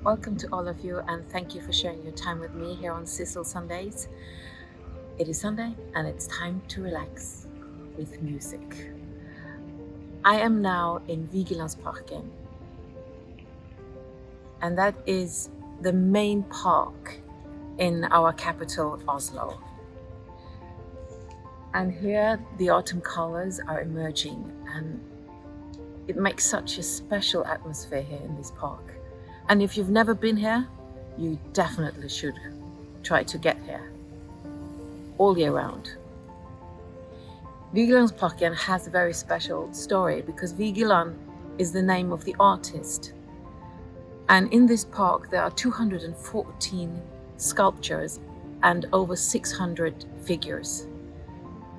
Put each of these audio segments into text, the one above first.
Welcome to all of you, and thank you for sharing your time with me here on Sissel Sundays. It is Sunday and it's time to relax with music. I am now in Vigelandsparken, and that is the main park in our capital, Oslo. And here the autumn colors are emerging, and it makes such a special atmosphere here in this park. And if you've never been here, you definitely should try to get here all year round. Vigelandsparken has a very special story because Vigeland is the name of the artist. And in this park there are 214 sculptures and over 600 figures.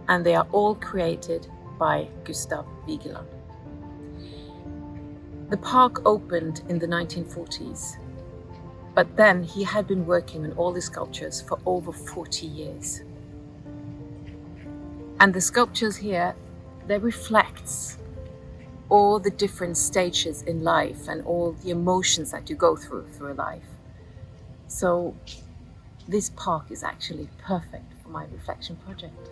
And they are all created by Gustav Vigeland. The park opened in the 1940s, but then he had been working on all the sculptures for over 40 years. And the sculptures here, they reflects all the different stages in life and all the emotions that you go through a life. So this park is actually perfect for my reflection project.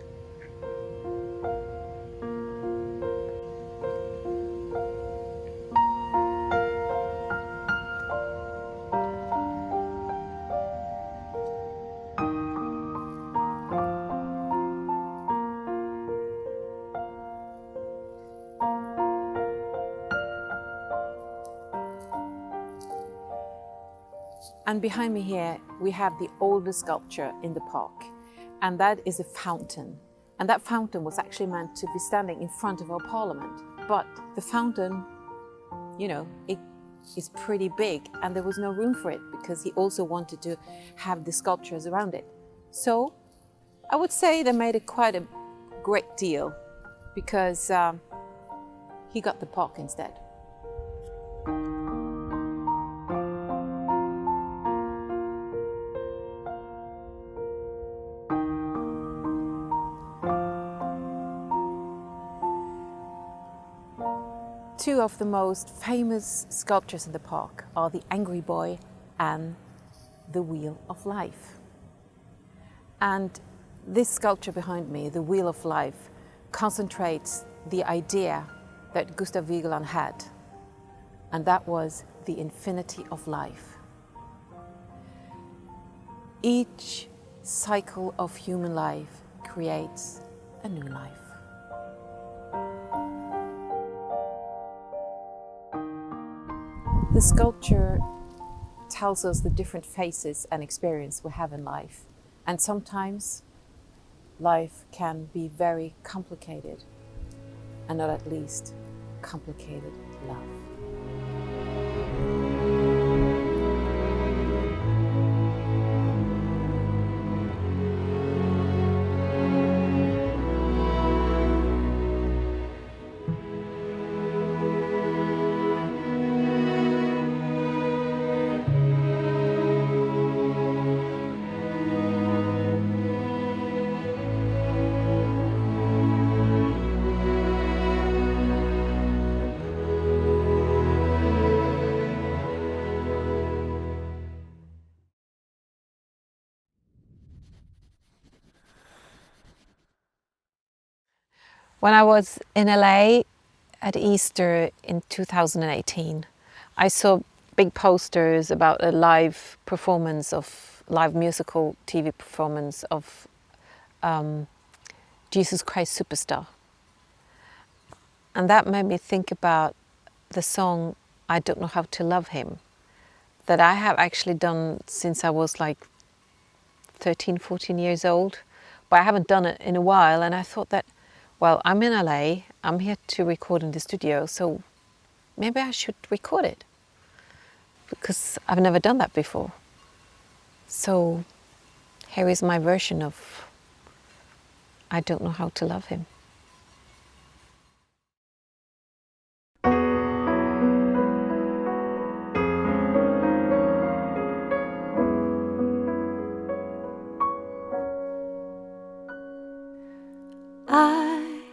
And behind me here, we have the oldest sculpture in the park, and that is a fountain. And that fountain was actually meant to be standing in front of our parliament. But the fountain, it is pretty big, and there was no room for it because he also wanted to have the sculptures around it. So I would say they made quite a great deal because he got the park instead. Two of the most famous sculptures in the park are the Angry Boy and the Wheel of Life. And this sculpture behind me, the Wheel of Life, concentrates the idea that Gustav Vigeland had, and that was the infinity of life. Each cycle of human life creates a new life. The sculpture tells us the different phases and experience we have in life. And sometimes life can be very complicated, and not at least complicated love. When I was in LA at Easter in 2018, I saw big posters about a live musical TV performance of Jesus Christ Superstar. And that made me think about the song I Don't Know How to Love Him, that I have actually done since I was like 13, 14 years old, but I haven't done it in a while. And I thought that, well, I'm in LA, I'm here to record in the studio, so maybe I should record it because I've never done that before. So here is my version of I Don't Know How to Love Him. I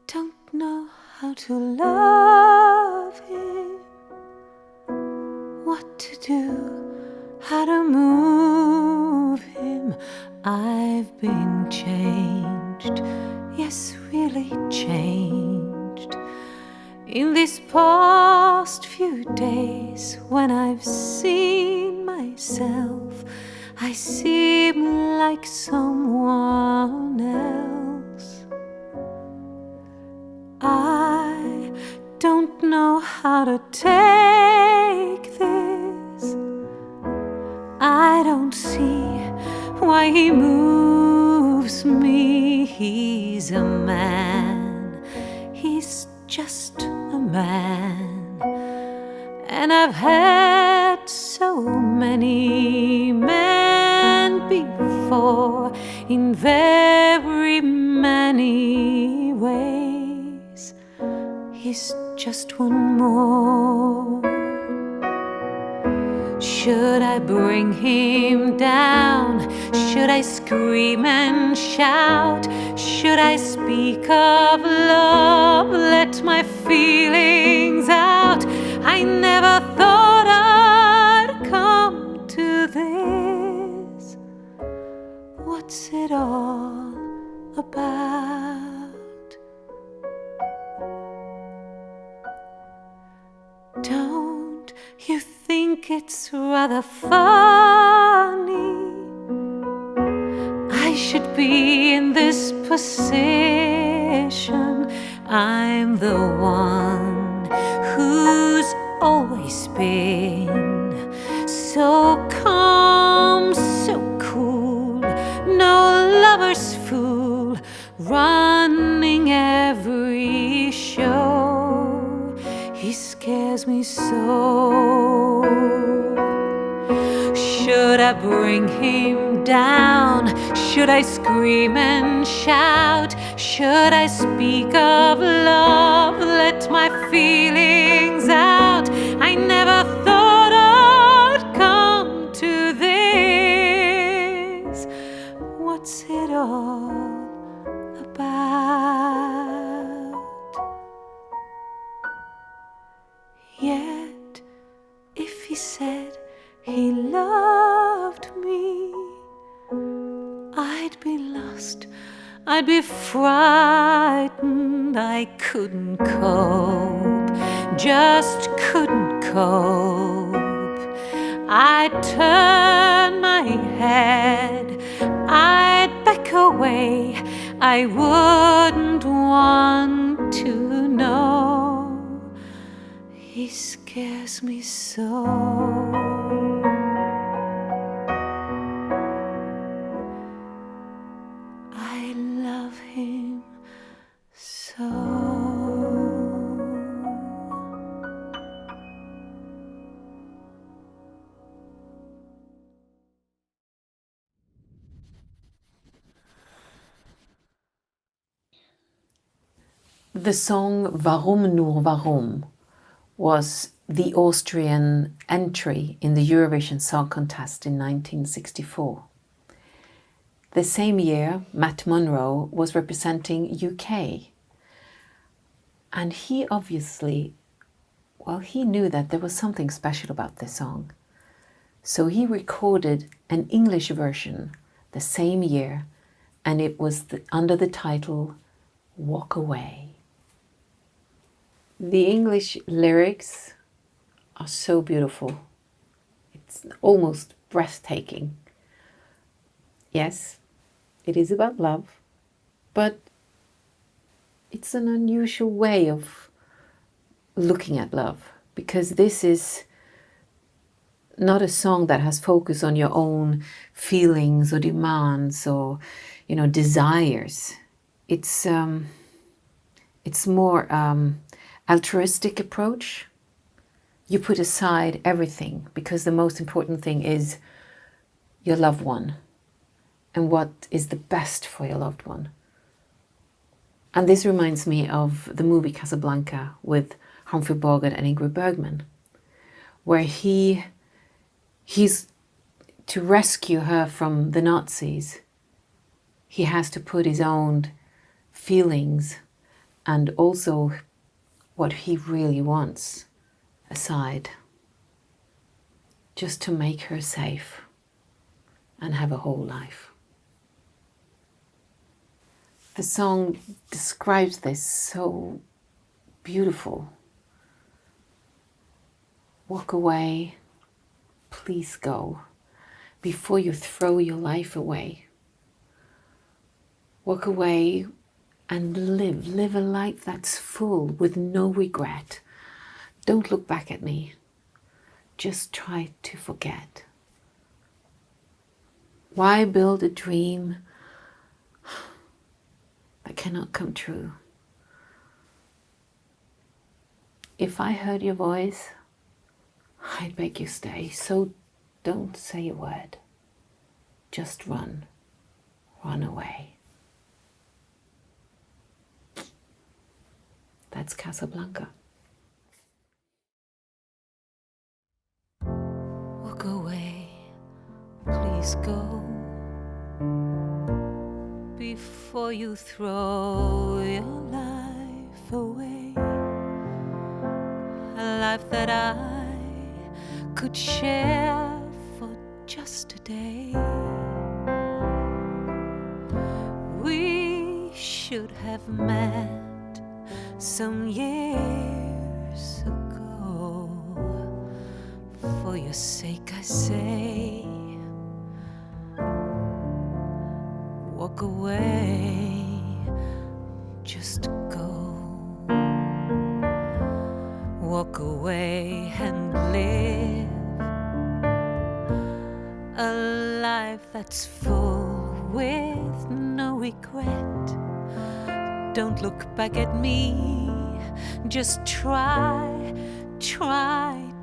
don't know how to love him, what to do In these past few days, when I've seen myself, I seem like someone else. I don't know how to take this. I don't see why he moves me. He's a man, he's just a man. And I've had so many men before, in very many ways. He's just one more. Should I bring him down? Should I scream and shout? Should I speak of love? Let my feelings out. I never thought I'd come to this. What's it all about? Don't you think it's rather funny? I should be in this position. I'm the one who's always been so calm, so cool, no lover's fool, running every show. He scares me so. Should I bring him down? Should I scream and shout? Should I speak of love? Let my feelings out. I never thought I'd come to this. What's it all about? Yet, if he said he loved me, I'd be lost, I'd be frightened. I couldn't cope, just couldn't cope. I'd turn my head, I'd back away. I wouldn't want to know. He scares me so. I love him so. The song Warum nur warum was the Austrian entry in the Eurovision Song Contest in 1964. The same year, Matt Monro was representing UK. And he obviously, he knew that there was something special about this song. So he recorded an English version the same year, and it was under the title Walk Away. The English lyrics are so beautiful. It's almost breathtaking. Yes, it is about love, but it's an unusual way of looking at love, because this is not a song that has focus on your own feelings or demands or, desires. It's more altruistic approach. You put aside everything because the most important thing is your loved one and what is the best for your loved one. And this reminds me of the movie Casablanca with Humphrey Bogart and Ingrid Bergman, where he's to rescue her from the Nazis. He has to put his own feelings and also what he really wants aside, just to make her safe and have a whole life. The song describes this so beautiful. Walk away, please go, before you throw your life away. Walk away and live a life that's full with no regret. Don't look back at me, just try to forget. Why build a dream that cannot come true? If I heard your voice, I'd beg you stay, so don't say a word. Just run away. That's Casablanca. Walk away, please go, before you throw your life away. A life that I could share for just a day. We should have met some years ago. For your sake I say, walk away, just go. Walk away and live a life that's full with no regret. Don't look back at me, just try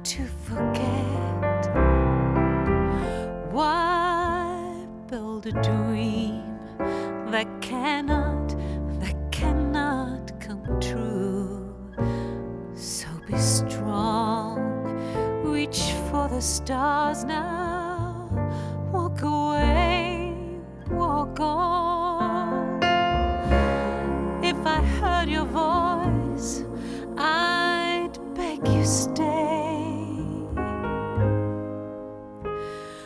to forget. Why build a dream that cannot come true? So be strong, reach for the stars now. Walk away, walk on. If I heard your voice, I'd beg you stay.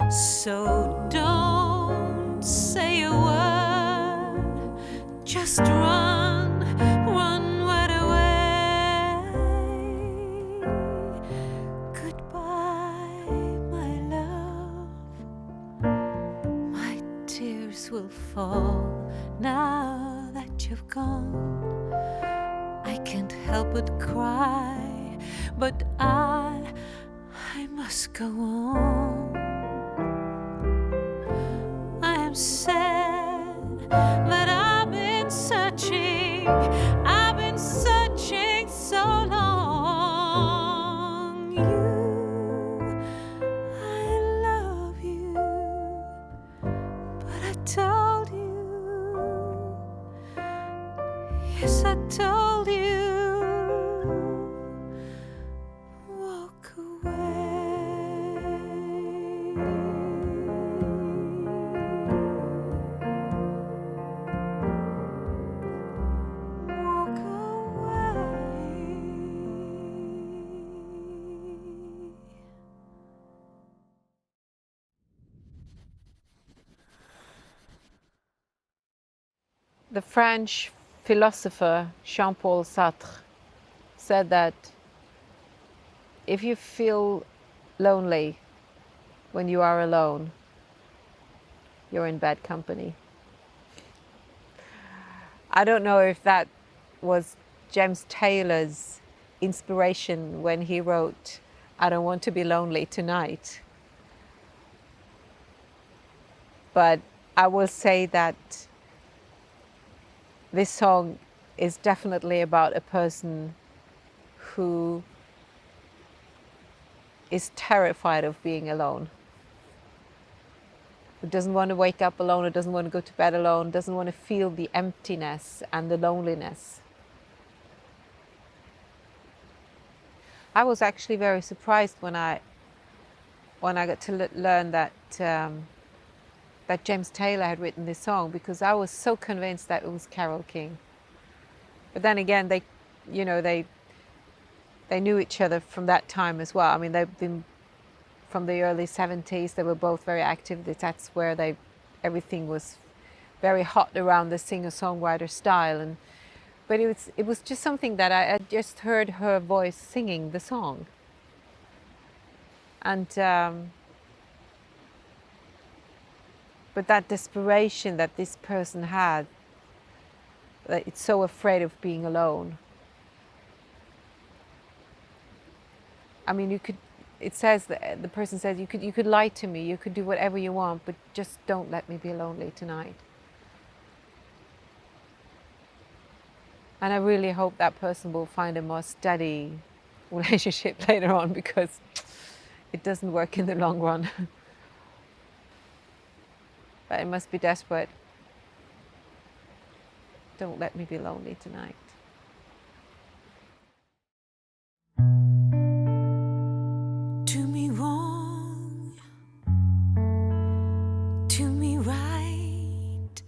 So don't say a word, just run right away. Goodbye, my love. My tears will fall now that you've gone. I can't help but cry, but I must go on. I am sad that I've been searching so long. I love you, but I told you, yes, I told you, walk away. Walk away. The French philosopher Jean-Paul Sartre said that if you feel lonely when you are alone, you're in bad company. I don't know if that was James Taylor's inspiration when he wrote, "I don't want to be lonely tonight." But I will say that this song is definitely about a person who is terrified of being alone, who doesn't want to wake up alone, or doesn't want to go to bed alone, doesn't want to feel the emptiness and the loneliness. I was actually very surprised when I got to learn that that James Taylor had written this song, because I was so convinced that it was Carole King. But then again, they knew each other from that time as well. I mean, they've been from the early 70s. They were both very active. That's where everything was very hot around the singer-songwriter style. But it was just something that I just heard her voice singing the song. And but that desperation that this person had, that it's so afraid of being alone. I mean, you could, it says that the person says, you could lie to me, you could do whatever you want, but just don't let me be lonely tonight. And I really hope that person will find a more steady relationship later on, because it doesn't work in the long run. But it must be desperate. Don't let me be lonely tonight. Do me wrong, do me right,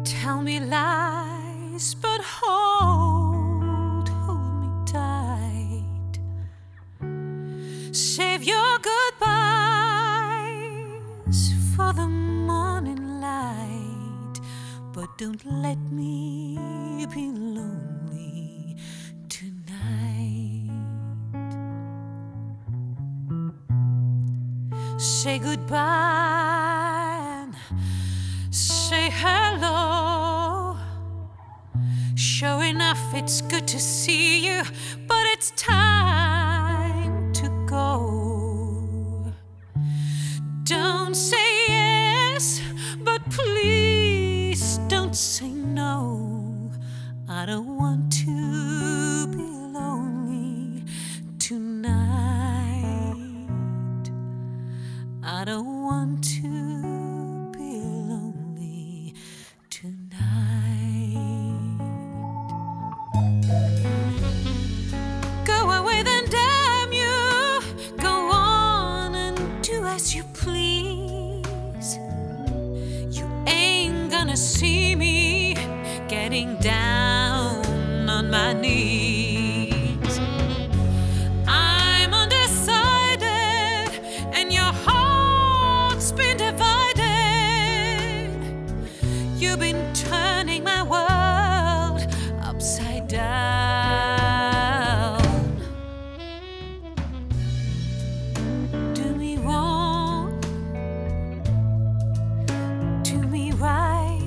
tell me lies, but hold me tight. Save your goodbyes for the morning light, but don't let me be lonely tonight. Say goodbye, say hello. Sure enough, it's good to see you, but it's time to go. Don't say yes, but please don't say no. I don't want to be lonely tonight. I don't want to be lonely tonight. Go away then, damn you. Go on and do as you please. You ain't gonna see me getting down on my knees. I'm undecided and your heart's been divided. You've been turning my world upside down. Do me wrong, do me right.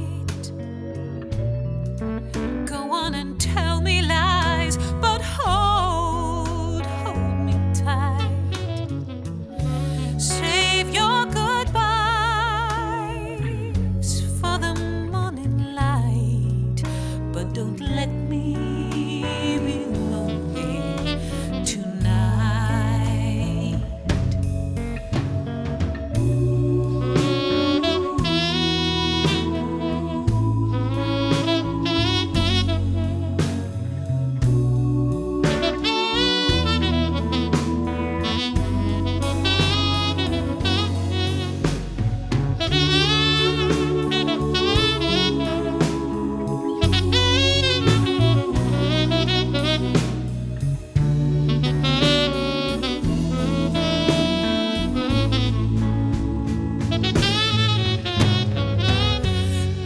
Go on and tell me lies, but hold me tight. Save your goodbyes for the morning light, but don't let me be lonely tonight.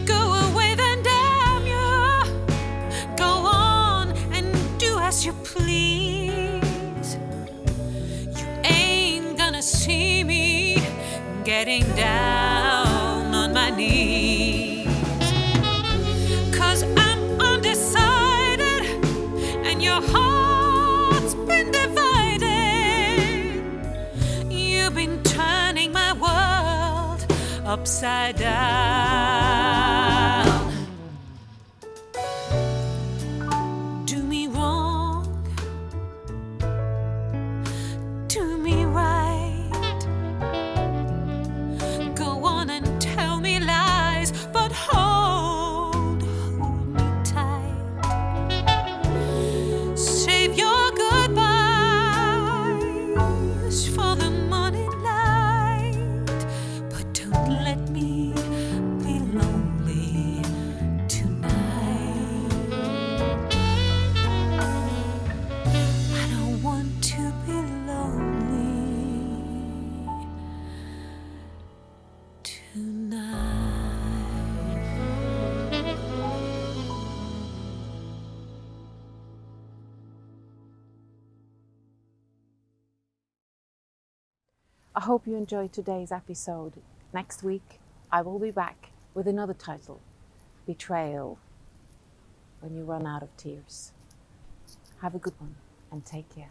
Go away then, damn you. Go on and do as you please. You ain't gonna see me getting down on my knees. 'Cause I'm undecided and your heart's been divided. You've been turning my world upside down. Do me wrong, do me right. Go on and tell me lies, but hold me tight. Save your goodbyes for the morning light, but don't let me be lonely I hope you enjoyed today's episode. Next week, I will be back with another title, Betrayal, when you run out of tears. Have a good one and take care.